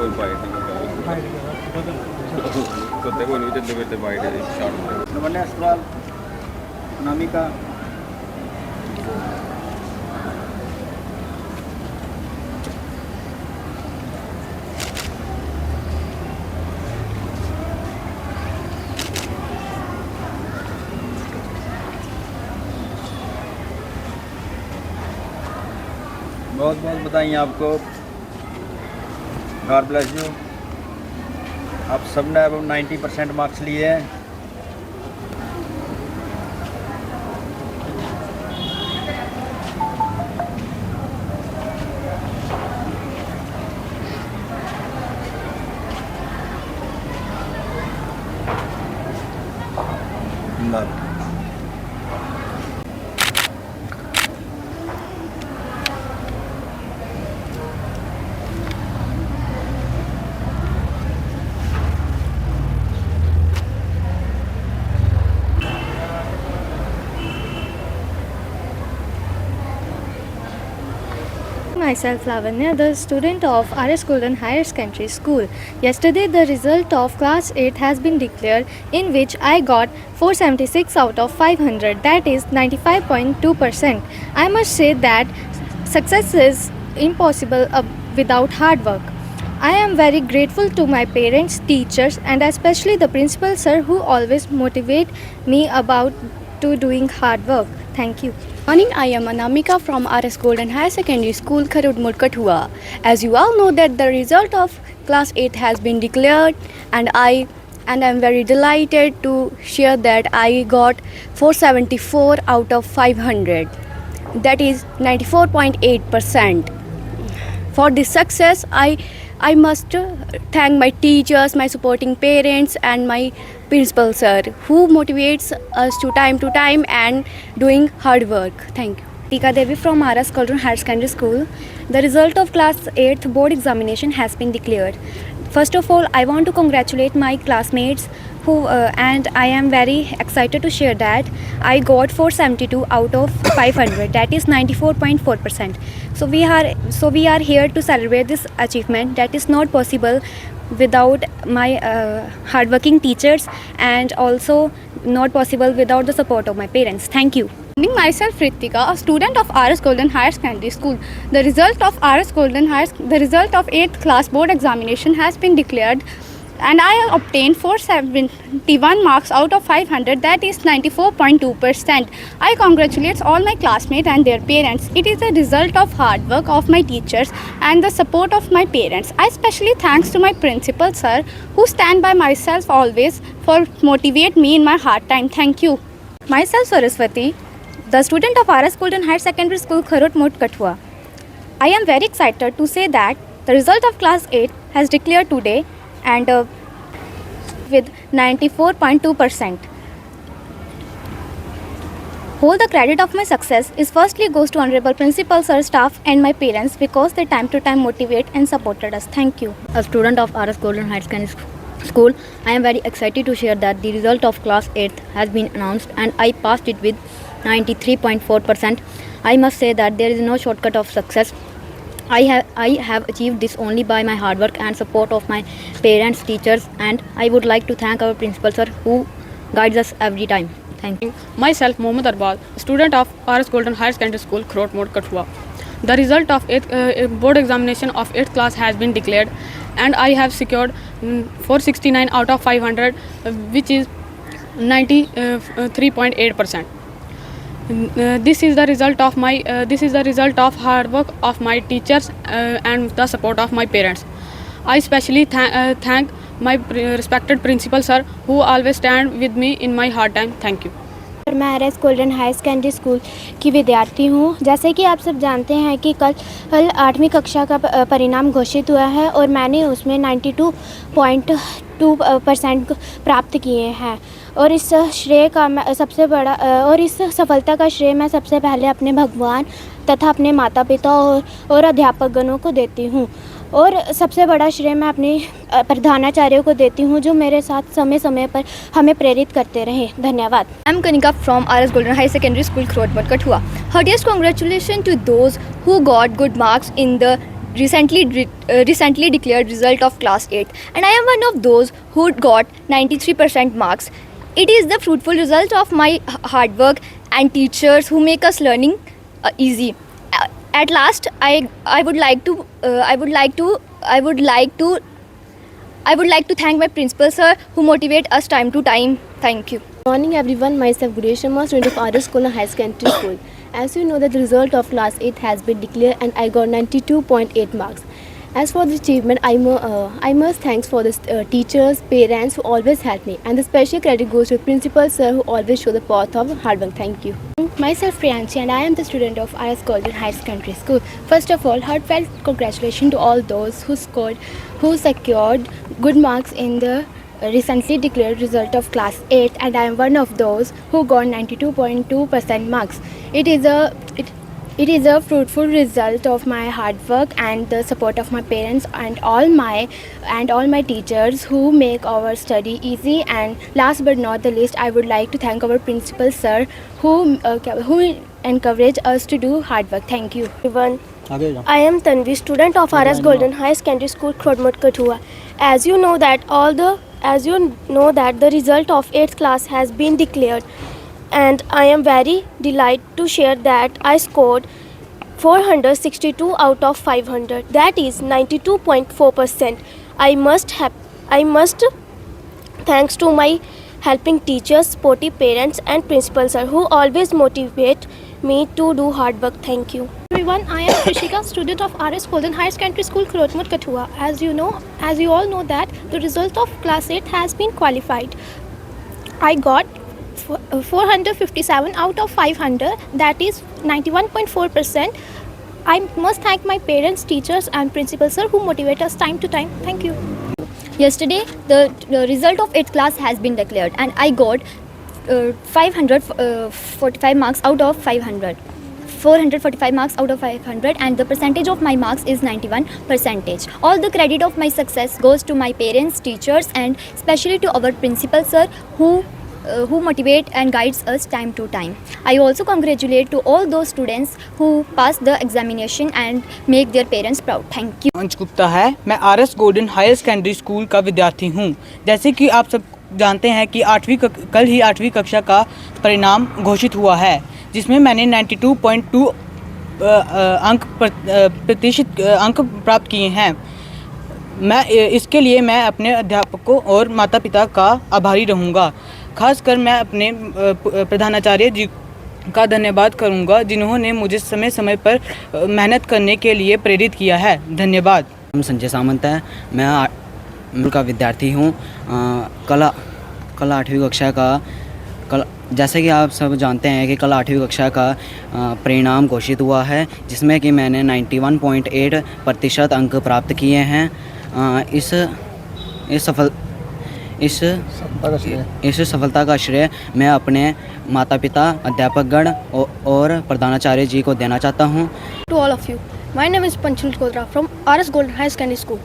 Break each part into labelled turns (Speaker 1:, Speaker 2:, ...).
Speaker 1: ਕੋਈ ਬਾਈਟ ਨਹੀਂ ਕੁੱਤੇ ਕੋਈ ਨਹੀਂ ਚੱਲਦੇ ਫਿਰਦੇ ਬਾਈਟ ਛੱਡ
Speaker 2: नमन्या अस्पताल अनामिका बहुत बहुत बधाई आपको। God bless you. आप सब ने अब 90% मार्क्स लिए हैं।
Speaker 3: Myself Lavanya, the student of RS Golden Higher Secondary School. Yesterday the result of class 8 has been declared, in which I got 476 out of 500, that is 95.2%. I must say that success is impossible without hard work. I am very grateful to my parents, teachers and especially the principal sir who always motivate me about to doing hard work. Thank you.
Speaker 4: Morning, I am Anamika from RS Golden Higher Secondary School, Kharud Kathua. As you all know that the result of class 8 has been declared, and I am very delighted to share that I got 474 out of 500. That is 94.8%. For this success, I must thank my teachers, my supporting parents and my principal sir who motivates us to time and doing hard work. Thank you. Tika Devi from RS Golden Higher Secondary School. The result of class 8th board examination has been declared. First of all, I want to congratulate my classmates who and I am very excited to share that I got 472 out of 500, that is 94.4%. So we are here to celebrate this achievement that is not possible without my hardworking teachers and also not possible without the support of my parents. Thank you. Myself Ritika, a student of RS Golden Higher Secondary School. The result of 8th class board examination has been declared, and I obtained 471 marks out of 500, that is 94.2%. I congratulate all my classmates and their parents. It is a result of hard work of my teachers and the support of my parents. I especially thanks to my principal sir who stand by myself always for motivate me in my hard time. Thank you. Myself Saraswati, the student of RS Golden Higher Secondary School, Kharud Kathua. I am very excited to say that the result of class 8 has declared today, and with 94.2%. Whole the credit of my success is firstly goes to honorable principal sir, staff and my parents because they time to time motivate and supported us. Thank you.
Speaker 5: A student of RS Golden Higher Secondary School, I am very excited to share that the result of class 8 has been announced and I passed it with 93.4%. I must say that there is no shortcut of success. I have achieved this only by my hard work and support of my parents, teachers, and I would like to thank our principal sir who guides us every time. Thank you.
Speaker 6: Myself Mohammad Arbal, student of RS Golden Higher Secondary School, Kharud Kathua. The result of board examination of 8th class has been declared, and I have secured 469 out of 500, which is 93.8%. This is the result of hard work of my teachers and the support of my parents. I especially thank my respected principal sir who always stand with me in my hard time. Thank you.
Speaker 7: मैं RS golden high secondary school की विद्यार्थी हूँ। जैसे कि आप सब जानते हैं कि कल 8वीं कक्षा का परिणाम घोषित हुआ है और मैंने उसमें 92.2% प्राप्त किए हैं, और इस सफलता का श्रेय मैं सबसे पहले अपने भगवान तथा अपने माता पिता और अध्यापक गणों को देती हूँ, और सबसे बड़ा श्रेय मैं अपने प्रधानाचार्यों को देती हूँ जो मेरे साथ समय समय पर हमें प्रेरित करते रहे। धन्यवाद।
Speaker 4: I am Kanika from RS Golden High Secondary School, Kharud Kathua. Heartiest congratulations to those who got good marks in the recently declared result of class 8, and I am one of those who got 93% marks. It is the fruitful result of my hard work and teachers who make us learning easy. At last, I would like to thank my principal sir who motivate us time to time. Thank you.
Speaker 8: Morning everyone, myself Guresh Sharma, student of RS School and Higher Secondary School. As you know that the result of class 8 has been declared and I got 92.8 marks. As for the achievement, I must thanks for the teachers, parents who always help me, and the special credit goes to principal sir who always show the path of hard work. Thank you.
Speaker 7: Myself Priyanshi and I am the student of RS Golden Higher Secondary School. First of all, heartfelt congratulations to all those who secured good marks in the recently declared result of class 8, and I am one of those who got 92.2% marks. It is a fruitful result of my hard work and the support of my parents and all my teachers who make our study easy. And last but not the least, I would like to thank our principal sir who encouraged us to do hard work. Thank you.
Speaker 8: Everyone, I am Tanvi, student of RS Golden Higher Secondary School, Krodmut, Kathua. As you know that the result of 8th class has been declared, and I am very delighted to share that I scored 462 out of 500. That is 92.4%. I must thanks to my helping teachers, supportive parents, and principal sir who always motivate me to do hard work. Thank you.
Speaker 7: Everyone, I am Krishika, student of RS Golden Higher Secondary School, Krodmut, Kathua. As you all know that the result of class 8 has been qualified. I got 457 out of 500, that is 91.4%. I must thank my parents, teachers and principal sir who motivate us time to time. Thank you.
Speaker 4: Yesterday, the result of 8th class has been declared, and I got 545 marks out of 500. 445 marks out of 500, and the percentage of my marks is 91%. All the credit of my success goes to my parents, teachers, and especially to our principal sir who motivate and guides us time to time. I also congratulate to all those students who pass the examination and make their parents proud. Thank you.
Speaker 9: अंश गुप्ता है। मैं RS Golden Higher Secondary School का विद्यार्थी हूँ। जैसे कि आप सब जानते हैं कि कल ही 8वीं कक्षा का परिणाम घोषित हुआ है, जिसमें मैंने 92.2 अंक प्राप्त किए हैं। इसके लिए मैं अपने अध्यापकों और माता पिता का आभारी रहूँगा। खासकर मैं अपने प्रधानाचार्य जी का धन्यवाद करूँगा, जिन्होंने मुझे समय समय पर मेहनत करने के लिए प्रेरित किया है। धन्यवाद।
Speaker 10: हम संजय सामंत है। मैं का विद्यार्थी हूँ। कल 8वीं कक्षा का जैसे कि आप सब जानते हैं कि कल 8वीं कक्षा का परिणाम घोषित हुआ है, जिसमें कि मैंने 91.8% अंक प्राप्त किए हैं। इस सफलता का श्रेय मैं अपने माता पिता, अध्यापकगण और प्रधानाचार्य जी को देना चाहता हूँ।
Speaker 8: To all of you, my name is Panchal Kodra from RS Golden Higher Secondary School.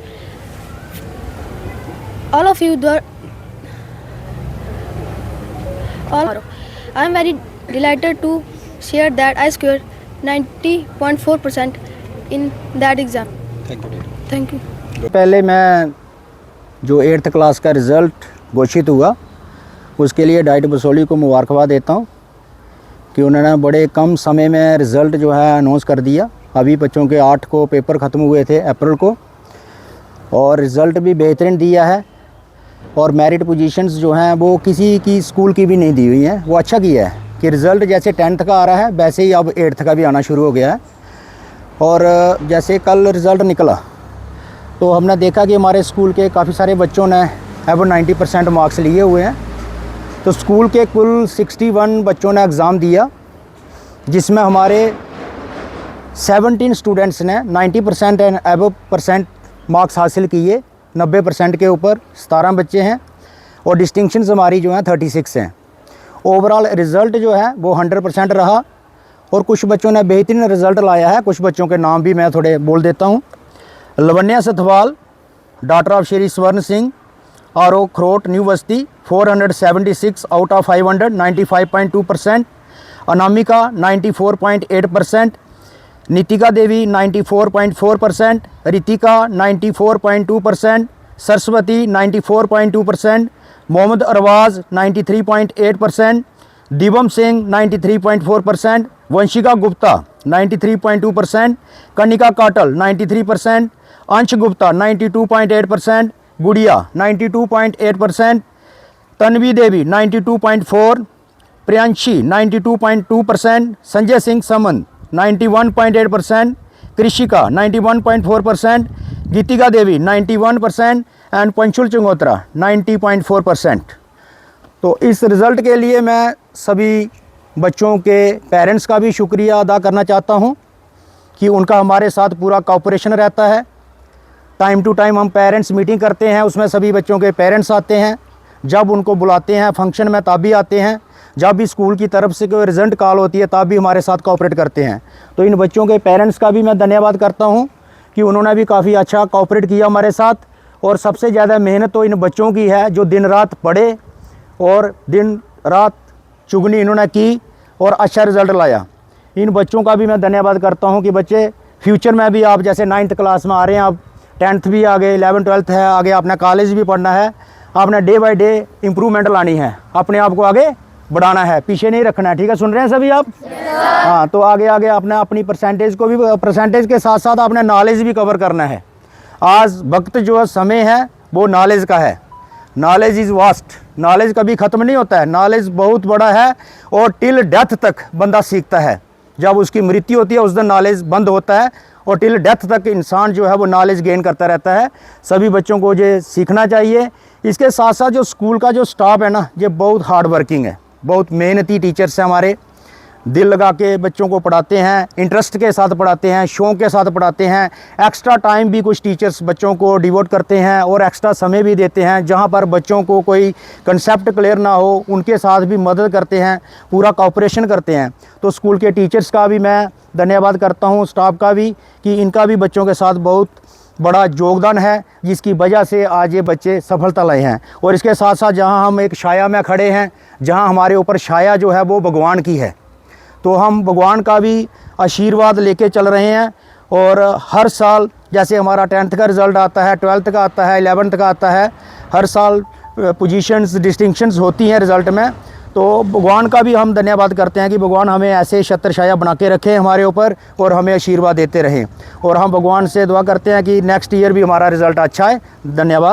Speaker 8: I am very delighted to share that I scored 90.4% in that exam. Thank you.
Speaker 2: पहले मैं जो 8th क्लास का result घोषित हुआ उसके लिए diet Basoli को मुबारकबाद देता हूँ कि उन्होंने बड़े कम समय में रिज़ल्ट जो है अनाउंस कर दिया। अभी बच्चों के 8 को पेपर ख़त्म हुए थे अप्रैल को, और रिज़ल्ट भी बेहतरीन दिया है, और मेरिट पोजीशंस जो हैं वो किसी की स्कूल की भी नहीं दी हुई हैं। वो अच्छा किया है कि रिज़ल्ट जैसे 10th का आ रहा है वैसे ही अब 8th का भी आना शुरू हो गया है। और जैसे कल रिज़ल्ट निकला तो हमने देखा कि हमारे स्कूल के काफ़ी सारे बच्चों ने अब 90% मार्क्स लिए हुए हैं। तो स्कूल के कुल 61 बच्चों ने एग्ज़ाम दिया, जिसमें हमारे 17 स्टूडेंट्स ने 90% एंड अबव % मार्क्स हासिल किए। 90% के ऊपर 17 बच्चे हैं, और डिस्टिंक्शंस हमारी जो हैं 36 हैं। ओवरऑल रिज़ल्ट जो है वो 100% रहा, और कुछ बच्चों ने बेहतरीन रिज़ल्ट लाया है। कुछ बच्चों के नाम भी मैं थोड़े बोल देता हूँ। लवन्या सथवाल, डॉटर ऑफ श्री स्वर्ण सिंह, आरो खरोट, new Basti, 476 out of 500, 95.2%। Anamika 94.8%। Nitika देवी 94.4%, रितिका 94.2%, सरस्वती 94.2%, मोहम्मद अरवाज़ 93.8%, दिवम सिंह 93.4%, वंशिका गुप्ता 93.2%, कनिका काटल 93%, अंश गुप्ता 92.8%, गुड़िया 92.8%, तन्वी देवी 92.4%, प्रियांशी 92.2%, संजय सिंह समन 91.8%, कृषिका 91.4%, गीतिका देवी 91% एंड पंशुल चंगोत्रा 90.4%। तो इस रिज़ल्ट के लिए मैं सभी बच्चों के पेरेंट्स का भी शुक्रिया अदा करना चाहता हूं कि उनका हमारे साथ पूरा कोऑपरेशन रहता है। टाइम टू टाइम हम पेरेंट्स मीटिंग करते हैं, उसमें सभी बच्चों के पेरेंट्स आते हैं। जब उनको बुलाते हैं फंक्शन में तब भी आते हैं, जब भी स्कूल की तरफ से कोई रिजल्ट कॉल होती है तब भी हमारे साथ कोऑपरेट करते हैं। तो इन बच्चों के पेरेंट्स का भी मैं धन्यवाद करता हूं कि उन्होंने भी काफ़ी अच्छा कोऑपरेट किया हमारे साथ। और सबसे ज़्यादा मेहनत तो इन बच्चों की है जो दिन रात पढ़े और दिन रात चुगनी इन्होंने की और अच्छा रिज़ल्ट लाया। इन बच्चों का भी मैं धन्यवाद करता हूं कि बच्चे फ्यूचर में भी, आप जैसे 9th क्लास में आ रहे हैं, आप 10th भी आ गए, 11th 12th है, आगे आपने कॉलेज भी पढ़ना है, आपने डे बाय डे इम्प्रूवमेंट लानी है, अपने आप को आगे बढ़ाना है, पीछे नहीं रखना है। ठीक है, सुन रहे हैं सभी आप? हाँ, तो आगे आगे आपने अपनी परसेंटेज को भी, परसेंटेज के साथ साथ आपने नॉलेज भी कवर करना है। आज वक्त जो है, समय है, वो नॉलेज का है। नॉलेज इज़ वास्ट, नॉलेज कभी ख़त्म नहीं होता है, नॉलेज बहुत बड़ा है और टिल डेथ तक बंदा सीखता है। जब उसकी मृत्यु होती है उस दिन नॉलेज बंद होता है और टिल डेथ तक इंसान जो है वो नॉलेज गेन करता रहता है। सभी बच्चों को ये सीखना चाहिए। इसके साथ साथ जो स्कूल का जो स्टाफ है ना, ये बहुत हार्ड वर्किंग है, बहुत मेहनती टीचर्स हैं हमारे, दिल लगा के बच्चों को पढ़ाते हैं, इंटरेस्ट के साथ पढ़ाते हैं, शौक़ के साथ पढ़ाते हैं। एक्स्ट्रा टाइम भी कुछ टीचर्स बच्चों को डिवोट करते हैं और एक्स्ट्रा समय भी देते हैं। जहाँ पर बच्चों को कोई कंसेप्ट क्लियर ना हो, उनके साथ भी मदद करते हैं, पूरा कोऑपरेशन करते हैं। तो स्कूल के टीचर्स का भी मैं धन्यवाद करता हूँ, स्टाफ का भी, कि इनका भी बच्चों के साथ बहुत बड़ा योगदान है, जिसकी वजह से आज ये बच्चे सफलता लाए हैं। और इसके साथ साथ जहाँ हम एक छाया में खड़े हैं, जहाँ हमारे ऊपर छाया जो है वो भगवान की है, तो हम भगवान का भी आशीर्वाद लेके चल रहे हैं। और हर साल जैसे हमारा 10th का रिज़ल्ट आता है, 12th का आता है, 11th का आता है, हर साल पोजीशंस, डिस्टिंक्शंस होती हैं रिज़ल्ट में। तो भगवान का भी हम धन्यवाद करते हैं कि भगवान हमें ऐसे छत्र छाया बना के रखें हमारे ऊपर और हमें आशीर्वाद देते रहें। और हम भगवान से दुआ करते हैं कि नेक्स्ट ईयर भी हमारा रिज़ल्ट अच्छा है। धन्यवाद।